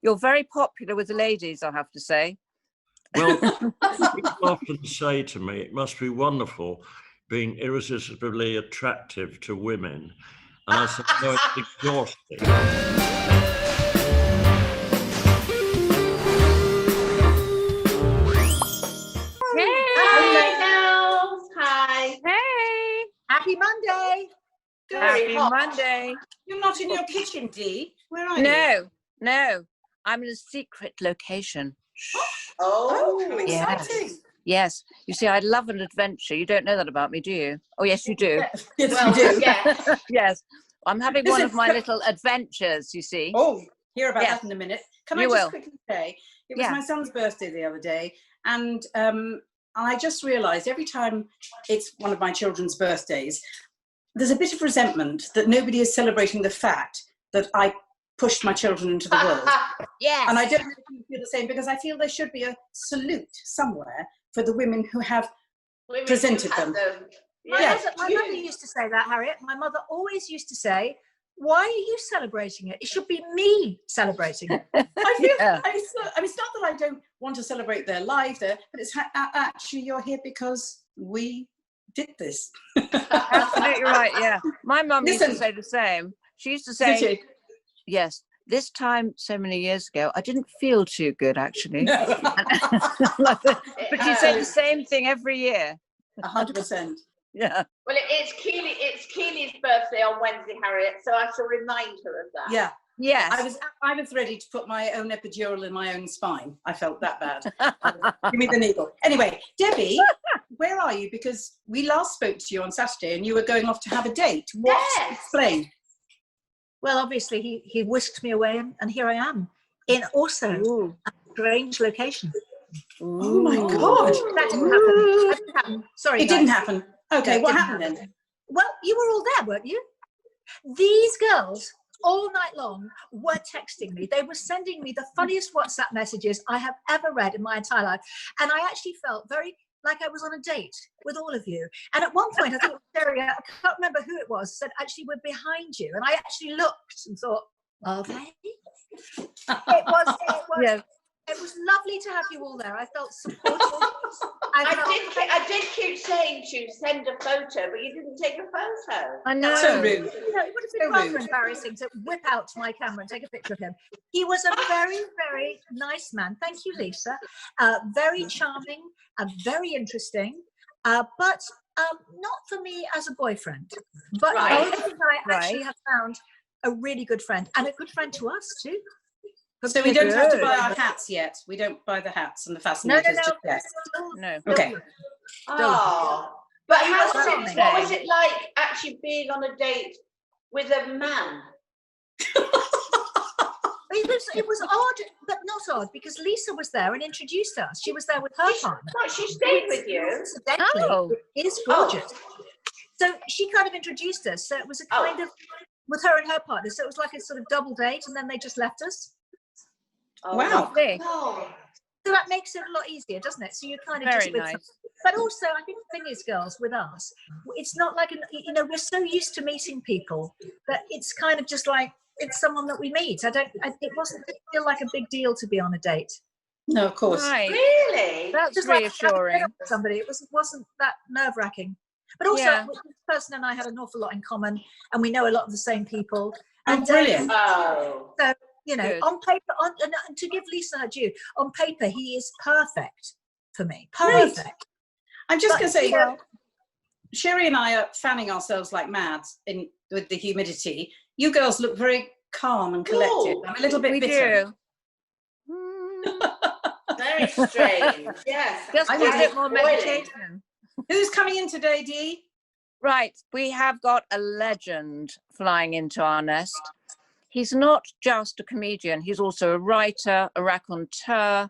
You're very popular with the ladies, I have to say. Well, people often say to me, it must be wonderful being irresistibly attractive to women. And I said, no, it's exhausting. Hey! Hi, girls. Hi. Hey! Happy Monday. Happy Monday. You're not in your kitchen, Dee. Where are you? No. I'm in a secret location. Oh, how Yes. exciting. Yes. You see, I love an adventure. You don't know that about me, do you? Oh, yes, you do. Yes, Well, we do. yes. Yes. I'm having one of my little adventures, you see. Oh, hear about Yes. that in a minute. Can You I just will. quickly say, it was Yeah. my son's birthday the other day, and I just realised every time it's one of my children's birthdays, there's a bit of resentment that nobody is celebrating the fact that I pushed my children into the world. Yes. And I don't know if you feel the same, because I feel there should be a salute somewhere for the women who have Women presented who had them. Yeah. My mother used to say that, Harriet. My mother always used to say, why are you celebrating it? It should be me celebrating it. I feel, Yeah. I mean, it's not that I don't want to celebrate their life there, but it's actually you're here because we did this. Absolutely right, yeah. My mum used to Listen. say the same. She used to Did say, you? yes, this time so many years ago, I didn't feel too good, actually. No. But she said the same thing every year. 100%. Yeah. Well, it's Keely's birthday on Wednesday, Harriet, so I shall remind her of that. Yeah. Yes. I was ready to put my own epidural in my own spine. I felt that bad. Give me the needle. Anyway, Debbie, where are you? Because we last spoke to you on Saturday and you were going off to have a date. What? Yes. Explain. Well, obviously, he whisked me away, and here I am in also Ooh. a strange location. Oh my God. That didn't happen. That didn't happen. Sorry, It didn't guys. happen. Okay, No, it what didn't happened happen. then? Well, you were all there, weren't you? These girls all night long were texting me. They were sending me the funniest WhatsApp messages I have ever read in my entire life. And I actually felt very like I was on a date with all of you. And at one point, I think it was Sherry, I can't remember who it was, said, actually, we're behind you. And I actually looked and thought, are they? Yes. It was lovely to have you all there. I felt supported. I did keep saying to you, send a photo, but you didn't take a photo. I know. So rude. You know, it would have been So rather rude. embarrassing to whip out my camera and take a picture of him. He was a very, very nice man. Thank you, Lisa. Very charming, very interesting, but not for me as a boyfriend. But Right. I think I actually have found a really good friend, and a good friend to us too. So we don't have to Good. buy our hats yet. We don't buy the hats and the No, fascinators just yet. No. Okay. Oh. But how was Charming. what was it like actually being on a date with a man? It was odd, but not odd, because Lisa was there and introduced us. She was there with her partner. What, she stayed with you? Incidentally, Oh. it is gorgeous. So she kind of introduced us. So it was a kind of with her and her partner. So it was like a sort of double date, and then they just left us. Oh, Wow. Lovely. Oh. So that makes it a lot easier, doesn't it? So you kind of Very just with nice. But also, I think the thing is, girls, with us, it's not like we're so used to meeting people that it's kind of just like it's someone that we meet. It didn't feel like a big deal to be on a date. No, of course. Right. Really? That's Just like reassuring. having dinner with somebody. It wasn't that nerve-wracking. But also, Yeah. this person and I had an awful lot in common, and we know a lot of the same people. Oh, And brilliant. Oh. So, you know, Good. on paper, and to give Lisa her due, on paper, he is perfect for me. Great. Perfect. I'm just But, going to say, you know, Sherry and I are fanning ourselves like mad with the humidity. You girls look very calm and collected. Ooh, I'm a little bit We bitter. do. Mm, very strange. Yes. Just I a think bit it's more boiling. meditation. Who's coming in today, Dee? Right, we have got a legend flying into our nest. He's not just a comedian, he's also a writer, a raconteur.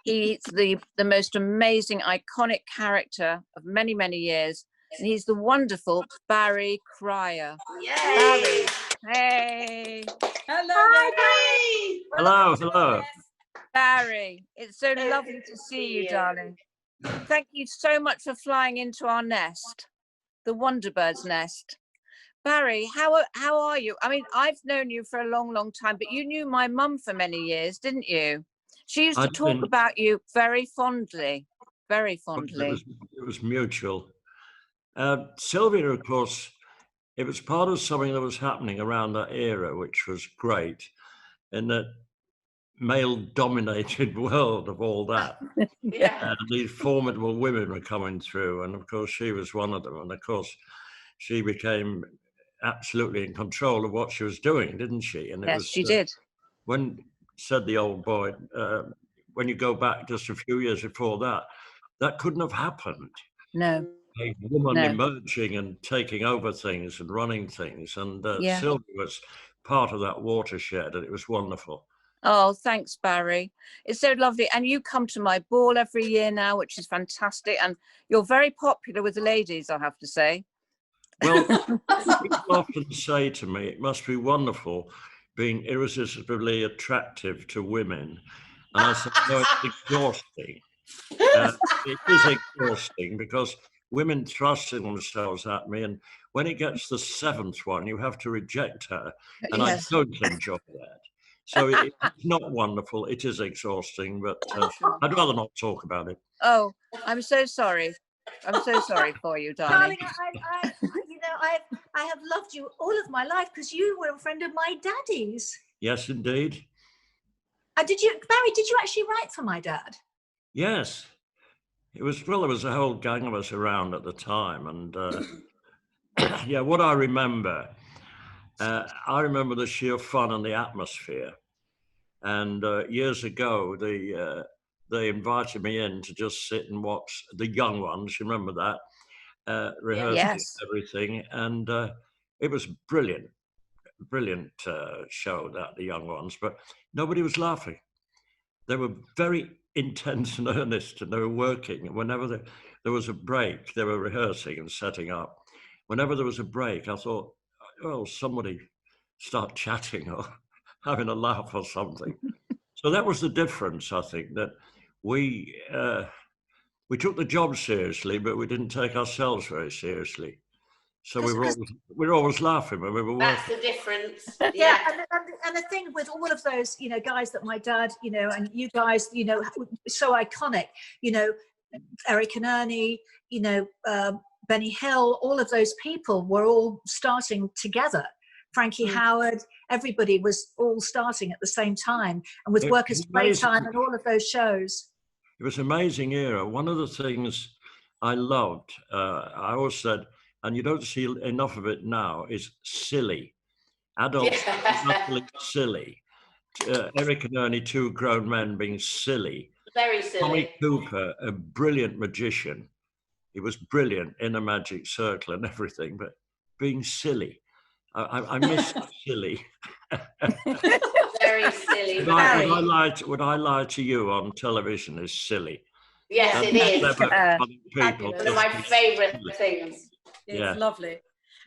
He's the most amazing, iconic character of many, many years. And he's the wonderful Barry Cryer. Yay. Hey, Hello. Hi, Barry. Hello. Barry, it's so lovely good to to see see you, you. darling. Thank you so much for flying into our nest, the Wonderbirds nest. Barry, how are you? I mean, I've known you for a long, long time, but you knew my mum for many years, didn't you? She used I to talk didn't. about you very fondly, very It fondly. was mutual. Sylvia, of course, it was part of something that was happening around that era, which was great, in that male-dominated world of all that. Yeah. And these formidable women were coming through, and of course she was one of them. And of course she became absolutely in control of what she was doing, didn't she? And it Yes, was she did. when said the old boy, when you go back just a few years before that, that couldn't have happened. No, A woman no. emerging and taking over things and running things, and Yeah. Sylvia was part of that watershed, and it was wonderful. Oh, thanks, Barry. It's so lovely. And you come to my ball every year now, which is fantastic. And you're very popular with the ladies, I have to say. Well, people often say to me, it must be wonderful being irresistibly attractive to women. And I said, no, it's exhausting. It is exhausting because women thrusting themselves at me. And when it gets the seventh one, you have to reject her. And Yes. I don't enjoy that. So it's not wonderful. It is exhausting, but I'd rather not talk about it. Oh, I'm so sorry. I'm so sorry for you, darling. Darling, I have loved you all of my life because you were a friend of my daddy's. Yes, indeed. Barry, did you actually write for my dad? Yes. There was a whole gang of us around at the time. And yeah, what I remember the sheer fun and the atmosphere. And years ago, they invited me in to just sit and watch the young ones, you remember that, rehearsing Yes. everything. And it was brilliant show, that, the young ones, but nobody was laughing. They were very intense and earnest, and they were working. Whenever there was a break, they were rehearsing and setting up. Whenever there was a break, I thought, oh, somebody start chatting or having a laugh or something. So that was the difference, I think, that we took the job seriously, but we didn't take ourselves very seriously. So we were always laughing when we were That's working. the difference. Yeah, Yeah. and the thing with all of those, guys that my dad, and you guys, so iconic, Eric and Ernie, Benny Hill, all of those people were all starting together. Frankie Howard, everybody was all starting at the same time, and with Workers' Playtime and all of those shows. It was an amazing era. One of the things I loved, I always said, and you don't see enough of it now, is silly. Adults utterly silly. Eric and Ernie, two grown men being silly. Very silly. Tommy Cooper, a brilliant magician. He was brilliant in a magic circle and everything, but being silly. I miss silly. Very silly. Would I lie to you on television is silly? Yes, it is. People, One of my favourite things. It's lovely.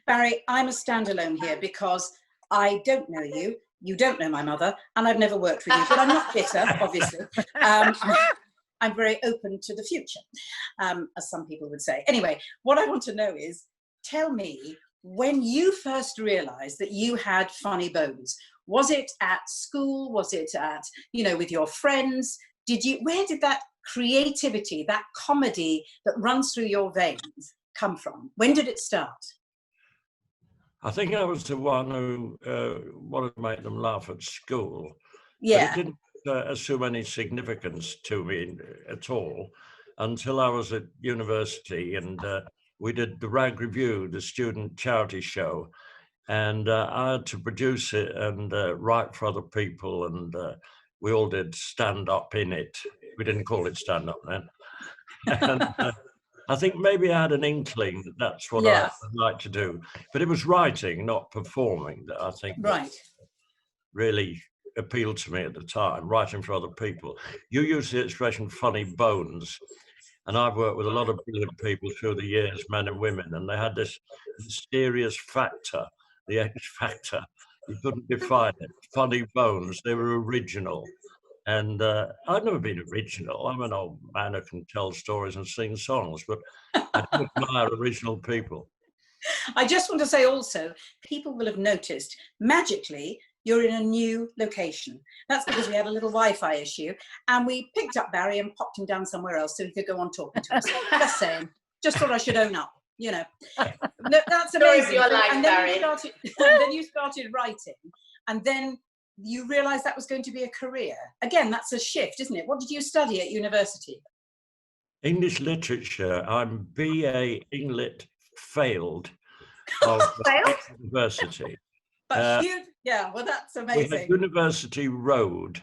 Barry, I'm a standalone here because I don't know you. You don't know my mother, and I've never worked with you, but I'm not bitter, obviously. I'm very open to the future, as some people would say. Anyway, what I want to know is, tell me, when you first realized that you had funny bones, was it at school? Was it at, with your friends? Where did that creativity, that comedy that runs through your veins come from? When did it start? I think I was the one who wanted to make them laugh at school. Yeah. But it didn't assume any significance to me at all until I was at university, and we did the Rag Review, the student charity show, and I had to produce it and write for other people, and we all did stand up in it. We didn't call it stand up then. And, I think maybe I had an inkling that that's what I'd like to do, but it was writing, not performing, that I think really appealed to me at the time, writing for other people. You use the expression funny bones, and I've worked with a lot of brilliant people through the years, men and women, and they had this mysterious factor, the X factor. You couldn't define it. Funny bones, they were original. And I've never been original. I'm an old man who can tell stories and sing songs, but I do admire original people. I just want to say also, people will have noticed magically you're in a new location. That's because we had a little Wi-Fi issue and we picked up Barry and popped him down somewhere else so he could go on talking to us. Just saying. Just thought I should own up, you know. No, that's Story of amazing. your life, And then Barry. then you started writing, and then you realised that was going to be a career. Again, that's a shift, isn't it? What did you study at university? English literature. I'm BA Englit failed of Failed? university. But yeah, well, that's We amazing. had University Road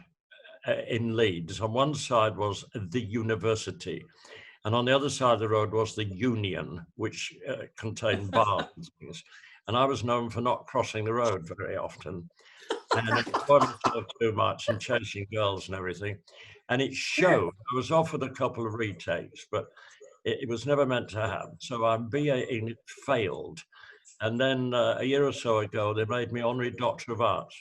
in Leeds. On one side was the university, and on the other side of the road was the Union, which contained bars and things. And I was known for not crossing the road very often, and enjoying myself too much and chasing girls and everything. And it showed. I was offered a couple of retakes, but it was never meant to happen. So I'm BA English failed. And then a year or so ago, they made me honorary Doctor of Arts.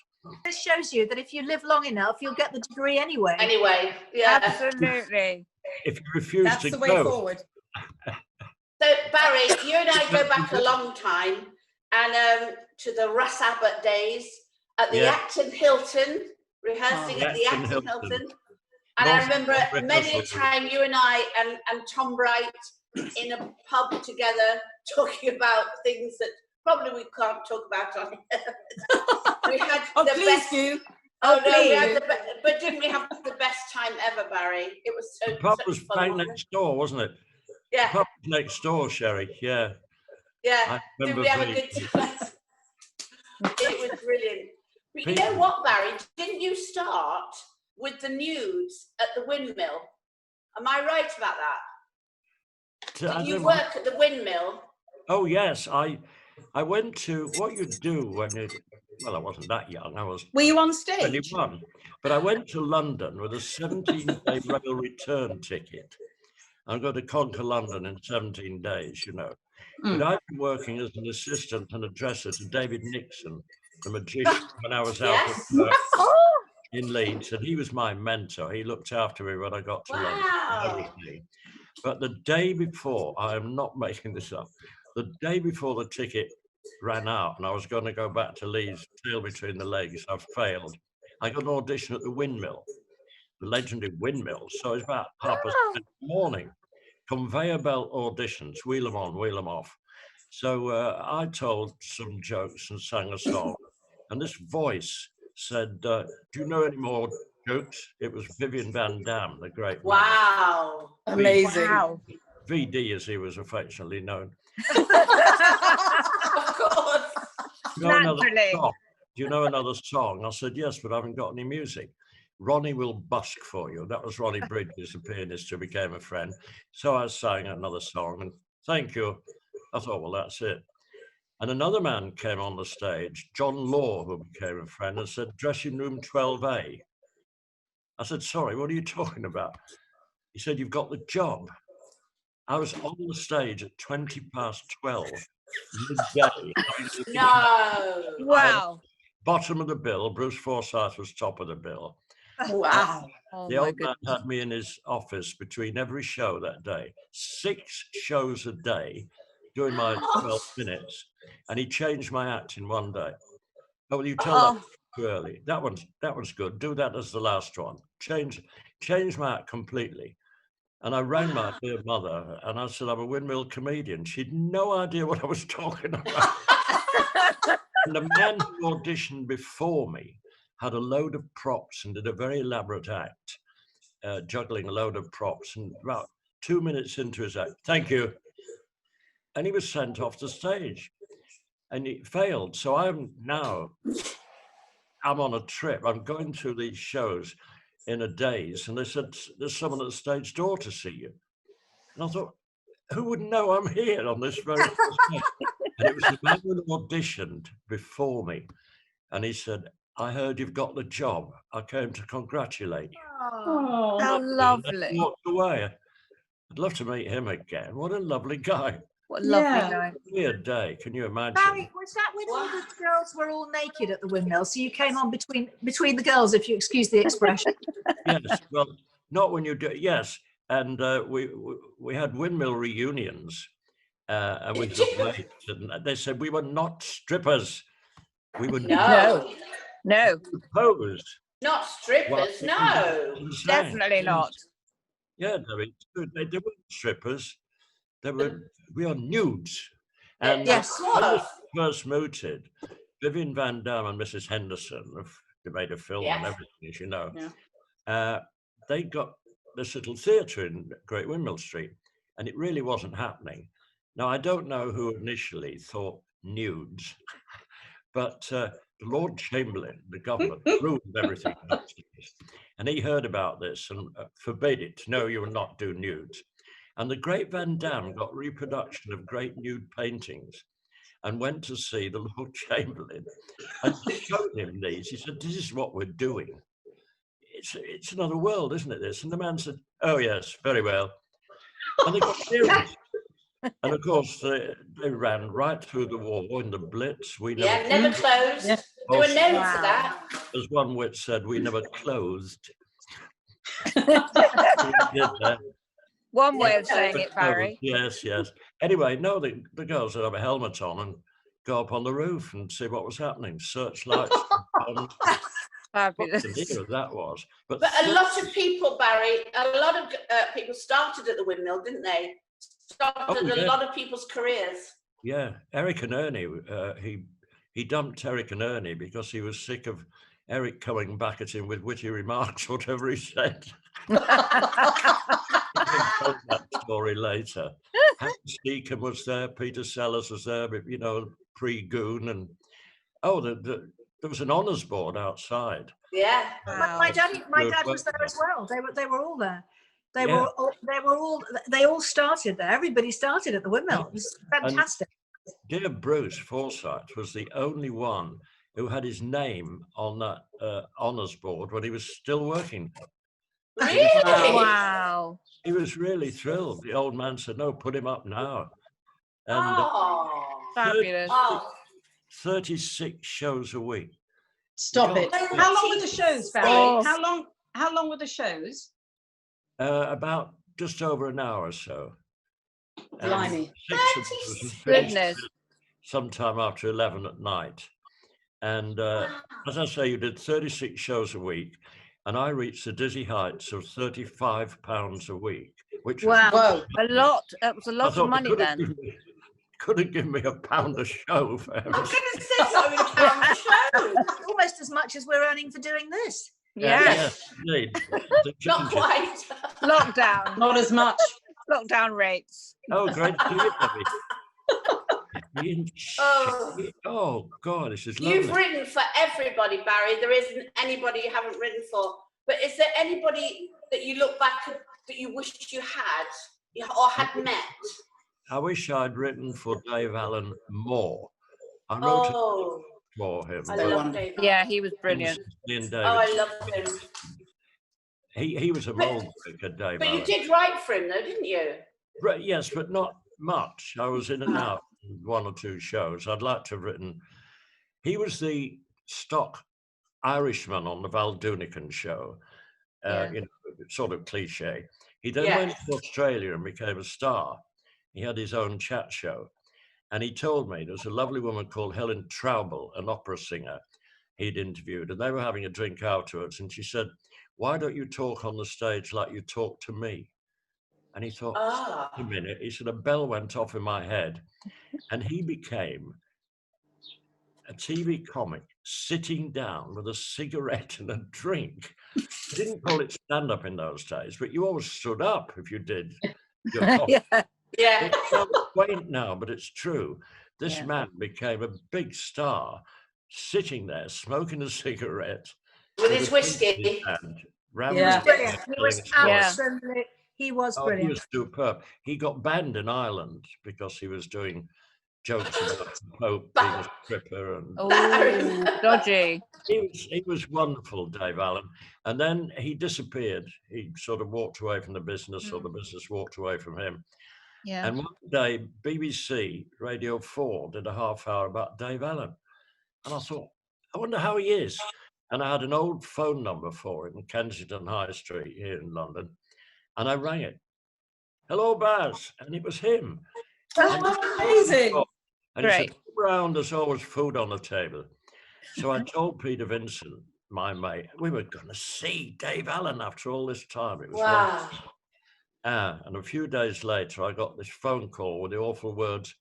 This shows you that if you live long enough, you'll get the degree anyway. Anyway, yeah. Absolutely. If you refuse That's to the way go, forward. So Barry, you and I go back a long time, and to the Russ Abbott days at the Yeah. Acton Hilton, rehearsing at the Acton Acton Hilton. Hilton. And I North remember Hilton many a rehearsal. time you and I and Tom Bright in a pub together talking about things that probably we can't talk about on here. We had Oh, the please best. do. Oh no, we please. had but didn't we have the best time ever, Barry? It was so the pub such was fun, bang wasn't it? next door, wasn't it? The Yeah, pub was next door, Sherry. Yeah. yeah. I Did remember we have a being- good time? It was brilliant. But you know what, Barry? Didn't you start with the nudes at the windmill? Am I right about that? I Did you don't- work at the windmill? Oh yes, I went to what you do when you. Well, I wasn't that young. I was Were you on stage? 21, but I went to London with a 17-day rail return ticket. I'm going to conquer London in 17 days, you know. But I've been working as an assistant and a dresser to David Nixon, the magician, when I was out Yes. of in Leeds, and he was my mentor. He looked after me when I got to London. Wow. And everything. But the day before, I am not making this up, the day before the ticket ran out and I was going to go back to Leeds, tail between the legs, I failed. I got an audition at the Windmill, the legendary Windmill. So it's about 10:30 in the morning. Conveyor belt auditions, wheel them on, wheel them off. So I told some jokes and sang a song. And this voice said, do you know any more jokes? It was Vivian Van Dam, the great man. Wow. Amazing. Wow. VD, as he was affectionately known. Of course. Do you know another Naturally. song? Do you know another song? I said, yes, but I haven't got any music. Ronnie will busk for you. That was Ronnie Bridges, the pianist who became a friend. So I sang another song and thank you. I thought, well, that's it. And another man came on the stage, John Law, who became a friend, and said, dressing room 12A. I said, sorry, what are you talking about? He said, you've got the job. I was on the stage at 12:20, midday. No. Wow. Bottom of the bill, Bruce Forsyth was top of the bill. Wow. Oh, The my old man goodness. had me in his office between every show that day, 6 shows a day, doing my 12 minutes, and he changed my act in one day. Oh, well, you tell that too early. That one's good. Do that as the last one. Change my act completely. And I rang my dear mother and I said, I'm a windmill comedian. She'd no idea what I was talking about. And the man who auditioned before me had a load of props and did a very elaborate act, juggling a load of props. And about 2 minutes into his act, thank you. And he was sent off the stage and he failed. So I'm on a trip. I'm going to these shows in a daze. And they said, there's someone at the stage door to see you. And I thought, who would know I'm here on this very first day? And it was the man who auditioned before me. And he said, I heard you've got the job. I came to congratulate you. Oh. How And he lovely. walked away. I'd love to meet him again. What a lovely guy. What a lovely Yeah. night. Weird day. Can you imagine? Barry, was that when all the girls were all naked at the windmill? So you came on between the girls, if you excuse the expression. Yes. Well, not when you do. Yes. And we had windmill reunions. and we got late. And they said we were not strippers. We were No, No, posed. not strippers. No. definitely not. Yeah, no, they weren't strippers. We are nudes. And Yes. when this first mooted, Vivian Van Dam and Mrs. Henderson, they made a film and Yes. everything, as you know. Yeah. They got this little theatre in Great Windmill Street, and it really wasn't happening. Now, I don't know who initially thought nudes, but the Lord Chamberlain, the government, approved everything. And he heard about this and forbade it. No, you will not do nudes. And the great Van Dam got reproduction of great nude paintings and went to see the Lord Chamberlain and showed him these. He said, this is what we're doing. It's another world, isn't it, this? And the man said, oh, yes, very well. And they got serious. And of course, they ran right through the war in the Blitz. We never closed. Yeah. They were known Wow. for that. As one wit said, we never closed. We did that. One way of saying it, Barry. Yes, yes. Anyway, no, the girls would have a helmet on and go up on the roof and see what was happening. Searchlights. What Fabulous. the deal that was. But a lot of people, Barry, a lot of people started at the windmill, didn't they? Started a lot of people's careers. yeah, Eric and Ernie, he dumped Eric and Ernie because he was sick of Eric coming back at him with witty remarks, whatever he said. I'll tell that story later. Hank Deacon was there, Peter Sellers was there, but, you know, pre-Goon, and there was an honours board outside. Yeah. Wow. My dad was there as well. They were all there. They all started there. Everybody started at the windmill. It was fantastic. Dear Bruce Forsyth was the only one who had his name on that honours board when he was still working. Really? Wow. He was really thrilled. The old man said, no, put him up now. And Oh. Fabulous. Oh. 36 shows a week. Stop it. How long were the shows, Barry? Oh. How long were the shows? About just over an hour or so. Blimey. 6 of them was Goodness. sometime after 11 at night. And as I say, you did 36 shows a week, and I reached the dizzy heights of £35 a week, which Wow. Whoa. A lot. That was a I lot thought of money then. Couldn't give me £1 a show for I'm heaven's going to say something about the show. Almost as much as we're earning for doing this. Yeah. Yes, indeed. To Not change it. quite. Lockdown. Not as much. Lockdown rates. Oh, great to see you, Debbie. Oh. Oh, God, this is lovely. You've written for everybody, Barry. There isn't anybody you haven't written for. But is there anybody that you look back at that you wished you had or had met? I wish I'd written for Dave Allen more. I wrote Oh, for him. I but love David. Yeah, he was brilliant. Ian Oh, I David, love him. he was a mold breaker, Dave But you Allen. did write for him, though, didn't you? Right, yes, but not much. I was in and out in 1 or 2 shows. I'd like to have written. He was the stock Irishman on the Val Doonican show, Yeah. you know, sort of cliche. He then Yeah. went to Australia and became a star. He had his own chat show. And he told me there's a lovely woman called Helen Traubel, an opera singer he'd interviewed, and they were having a drink afterwards. And she said, why don't you talk on the stage like you talk to me? And he thought, Ah. a minute. He said, a bell went off in my head. And he became a TV comic sitting down with a cigarette and a drink. They didn't call it stand-up in those days, but you always stood up if you did your comic. Yeah. Yeah. It sounds quaint now, but it's true. This Yeah. man became a big star, sitting there smoking a cigarette With his a drink in whiskey. his hand, He rambling was Yeah. brilliant. He was telling a story. absolutely. He was Oh, he brilliant. was superb. He got banned in Ireland because he was doing jokes about the Pope being a stripper, and Oh, dodgy. he was wonderful, Dave Allen. And then he disappeared. He sort of walked away from the business, or the business walked away from him. Yeah. And one day, BBC Radio 4 did a half hour about Dave Allen. And I thought, I wonder how he is. And I had an old phone number for him in Kensington High Street here in London. And I rang it. Hello, Baz. And it was him. Amazing. And he said, Great. "Come round, there's always food on the table." So I told Peter Vincent, my mate, we were going to see Dave Allen after all this time. It was Wow. and a few days later, I got this phone call with the awful words,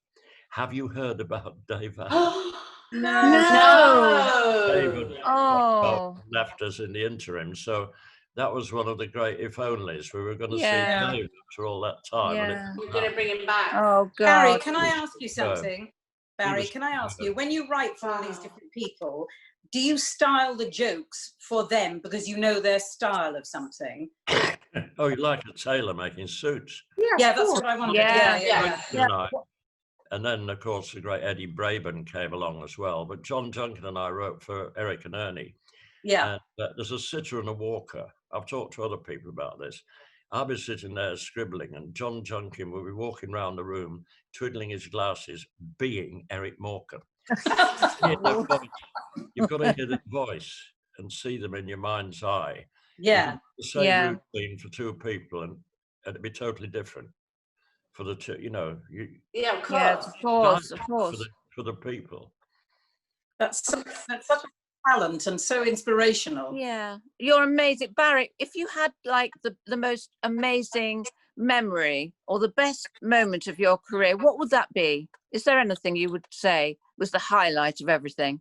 "Have you heard about Dave Allen?" No. David Oh, left us in the interim. So that was one of the great if onlys. We were going to Yeah. see Dave after all that time. And yeah. You're going to bring him back. Oh, Barry, God. can I ask you something? Barry, was can I ask you, superb. when you write for all these different people, do you style the jokes for them because you know their style of something? Oh, you like a tailor making suits. Yeah, that's what I wondered. Yeah. Yeah. And and then, of course, the great Eddie Braben came along as well. But John Duncan and I wrote for Eric and Ernie. Yeah. And there's a sitter and a walker. I've talked to other people about this. I'll be sitting there scribbling, and John Junkin will be walking around the room, twiddling his glasses, being Eric Morecambe. You've got to hear the voice and see them in your mind's eye. Yeah. The same Yeah. routine for two people, and it'd be totally different for the two. You know, you Yeah, of Yes, course. of course, of for course. the people. That's such a talent and so inspirational. Yeah, you're amazing. Barry, if you had like the most amazing memory or the best moment of your career, what would that be? Is there anything you would say was the highlight of everything?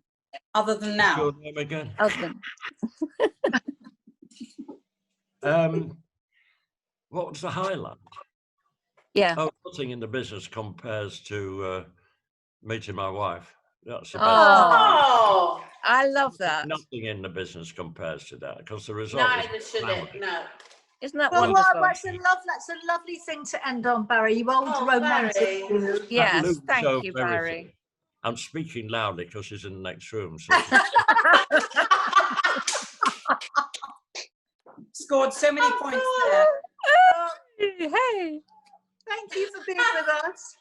Other than What's your now. name again? Other than, What was the highlight? yeah. Oh, nothing in the business compares to meeting my wife. That's the best. Oh, Oh, I love that. Nothing in the business compares to that, because the result is neither should it. family. No. Isn't that Well, wonderful? that's a lovely thing to end on, Barry. You old Oh, romantic. Barry. You. Yes, Lose thank over you, everything. Barry. I'm speaking loudly because she's in the next room. So Scored so many points there. Hey, Thank you for being with us.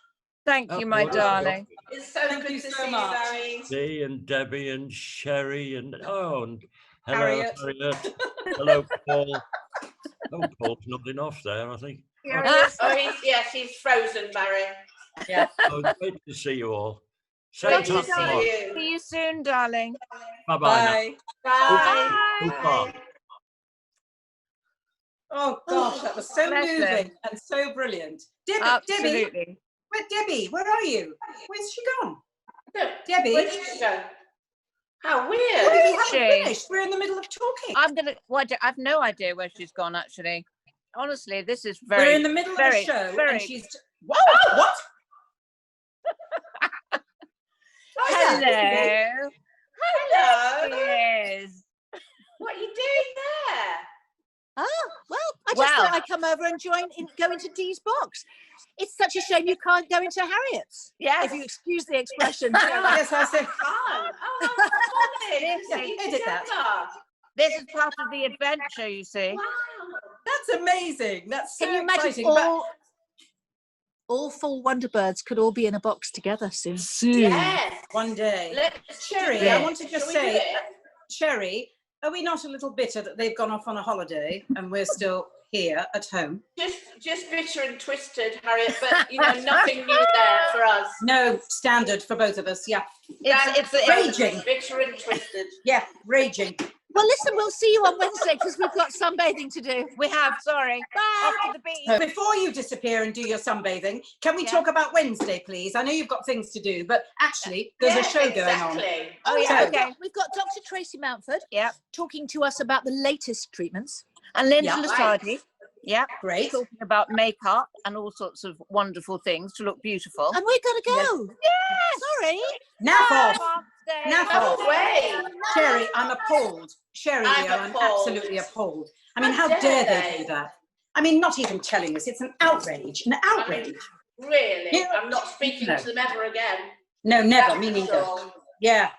thank you, my well, darling. It's so Thank good you to so see much. you, Barry. Dee and Debbie and Sherry and and hello Harriet. Harriet. Hello Paul. Oh, Paul's nodding off there, I think. Here he is. Oh, she's frozen, Barry. Yeah. Oh, great to see you all. Great Same to time tomorrow. see you. See you soon, darling. Bye-bye. Bye. Bye. Oh gosh, that was so Bless moving him. and so brilliant. Debbie, Absolutely. Debbie, where are you? Where's she gone? No, Debbie, where did she go? How we weird. haven't she? finished. We're in the middle of talking. I've no idea where she's gone, actually. Honestly, this is We're very, in the middle of very, a show very. and she's what? What? Hello. Hello. Yes. What are you doing there? Oh, well, I just Wow. thought I'd come over and go into Dee's box. It's such a shame you can't go into Harriet's. Yes. If you excuse the expression. Yes, I said. Fun. Oh, how funny. Yes, To see you edit that. together. This is part of the adventure, you see. Wow. That's amazing. That's so Can you imagine exciting. all 4 Wonderbirds could all be in a box together soon? Yes. One day. Let's Sherry, do I it. want to just Shall we do say, it? Sherry, are we not a little bitter that they've gone off on a holiday and we're still here at home? Just bitter and twisted, Harriet, but nothing new there for us. No, standard for both of us. Yeah. It's raging. Bitter and twisted. Yeah, raging. Well, listen, we'll see you on Wednesday because we've got sunbathing to do. We have, sorry. Off to the beach. Before you disappear and do your sunbathing, can we talk about Wednesday, please? I know you've got things to do, but actually, there's a show going on. Oh, yeah, So- okay. We've got Dr. Tracy Mountford Yep. talking to us about the latest treatments. And Linda Yeah. Lasardi. Yep. Great. Talking about makeup and all sorts of wonderful things to look beautiful. And we're going to go. Yes. Sorry. Naff off. Wednesday. Naff No off. way. Sherry, I'm appalled. Sherry, I'm dear, I'm appalled. absolutely appalled. I mean, How how dare dare they they? do that? I mean, not even telling us. It's an outrage. An outrage. Really? Yeah. I'm not speaking No. to them ever again. No, never. That's Me for neither. sure. Yeah.